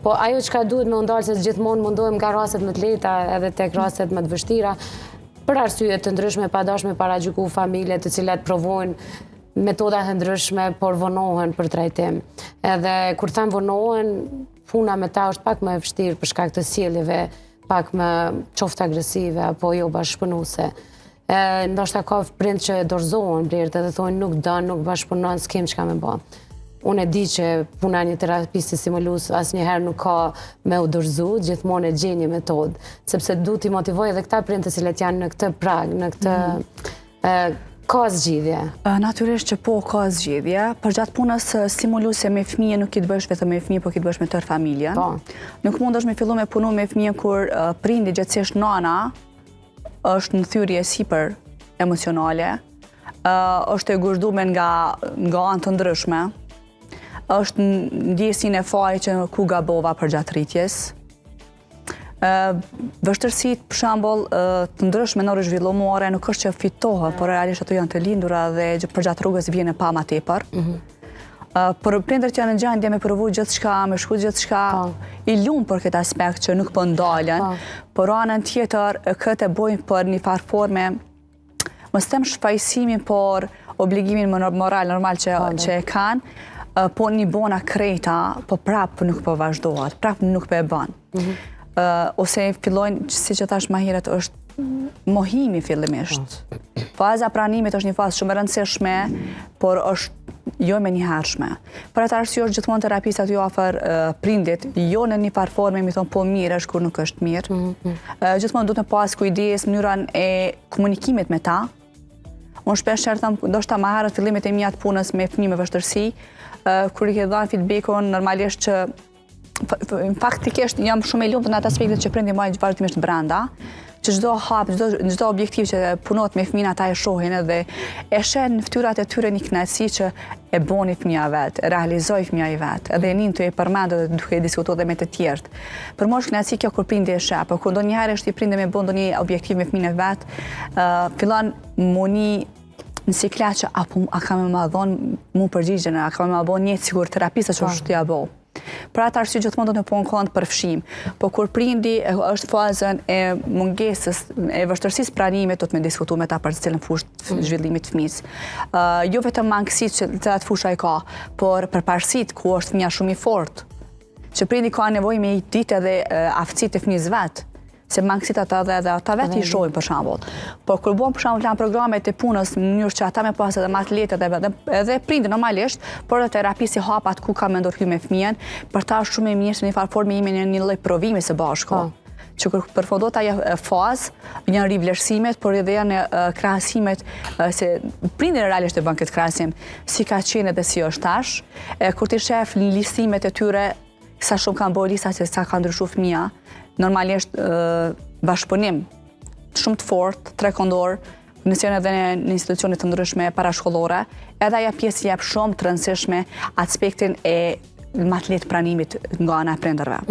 Po ajo që ka duhet me ndalë, se gjithmonë mundohem nga rastet më të lehta edhe tek rastet më të vështira, për arsye të ndryshme, pa dashur me paragjyku familje të cilat provojnë metoda të ndryshme, por vonohen për trajtim. Edhe kur them vonohen, puna me ta është pak më e vështirë për shkak të sjelljeve, pak më qoftë agresive apo jo bashkëpunuese. Ndoshta ka prind që dorëzohen Blertë dhe thonë nuk don, nuk bashkëpunon, s'kem çka me bë. Unë e di që puna e një terapisti stimulus asnjëherë nuk ka me u dorëzu, gjithmonë e gjen një metodë, sepse duhet t'i motivoj edhe këta prind të cilët janë në këtë prag, në këtë ka zgjidhje. Natyrisht që po ka zgjidhje. Përgjatë punës stimuluse me fëmijë nuk i të bësh vetëm me fëmijë, po i të bësh me tërë familjen. Nuk mundesh me fillu me punu me fëmijën kur prindi gjithsesi nana është në thyrje sipër emocionale, është e guzhduar nga anë të ndryshme, është ndjesin e faj që ku gabova përgjatë rritjes. Vështërsitë për shembull të ndryshme neurozhvillimore nuk është që fitohen, por realisht ato janë të lindura dhe përgjatë rrugës vjen e pa më tepër. Por prindërit që janë në gjendje me provu gjithçka, me shku gjithçka, i lumtur për këtë aspekt që nuk po ndalen, por anën tjetër këtë e bojnë për një farë forme, mos them shfaqësimin, por obligimin moral normal që e kanë, po një bona krejta, po prapë nuk po vazhdohet, prapë nuk po e bën. Ose fillojnë, si që thash më herët, është mohimi fillimisht. Faza pranimit është një fazë shumë e rëndësishme, por është jo me njëhershme. Për atë arsye është gjithmonë terapistat ju ofër prindit, jo në një farë forme mi thonë po mirë është kur nuk është mirë. Gjithmonë duhet me pas kujdes mënyrën e komunikimit me ta. Unë shpesh them, ndoshta më herët fillimet e mia të punës me fëmijë me vështirësi, kur i ke dhënë feedbackun normalisht që faktikisht jam shumë e lumtur në atë aspektet që prindi marrin vazhdimisht brenda, që çdo hap, çdo objektiv që punohet me fëmin ata e shohin edhe e shehen në fytyrat e tyre një kënaqësi që e boni fëmia vet, e realizoi fëmia i vet, edhe nin të e përmendet duke diskutuar me të tjerë. Për mua është kënaqësi kjo kur prindi e sheh, por kur ndonjëherë është i prindi me bën ndonjë objektiv me fëmin e vet, fillon muni në siklet që a ka me ma dhonë mu përgjigjen, a ka me ma bën një sigur terapista që është t'ja bo. Për atë arsye gjithmonë do të punon kënd për fshim, po kur prindi është fazën e mungesës, e vështirësisë pranimit, do të më diskutu me ta për cilën fushë zhvillimit të fëmijës. Jo vetëm mangësitë që cilat fusha i ka, por përparësitë ku është fëmia shumë i fortë, që prindi ka nevojë me i ditë edhe aftësitë e fëmijës vet. Se mangësit ata dhe ata vetë i shohin për shembull. Por kur bën për shembull plan programet e punës në mënyrë që ata me pas edhe më të lehtë edhe prindi normalisht, por edhe terapisti hapat ku ka mendur hyrë me fëmijën, për ta është shumë e mirë se në farë formë jemi në një lloj provimi së bashku. Që kur përfundot ajo fazë, janë rivlerësimet, por edhe janë krahasimet se prindi realisht e bën këtë krahasim, si ka qenë edhe si është tash, kur ti shef listimet e tyre sa shumë kanë bërë lista se sa ka ndryshuar fëmia. Normalisht bashkëpunim shumë të fortë, trekondor, nëse janë edhe në institucione të ndryshme parashkollore, edhe ajo pjesë jep shumë të rëndësishme aspektin e më të lehtë pranimit nga ana e prindërve.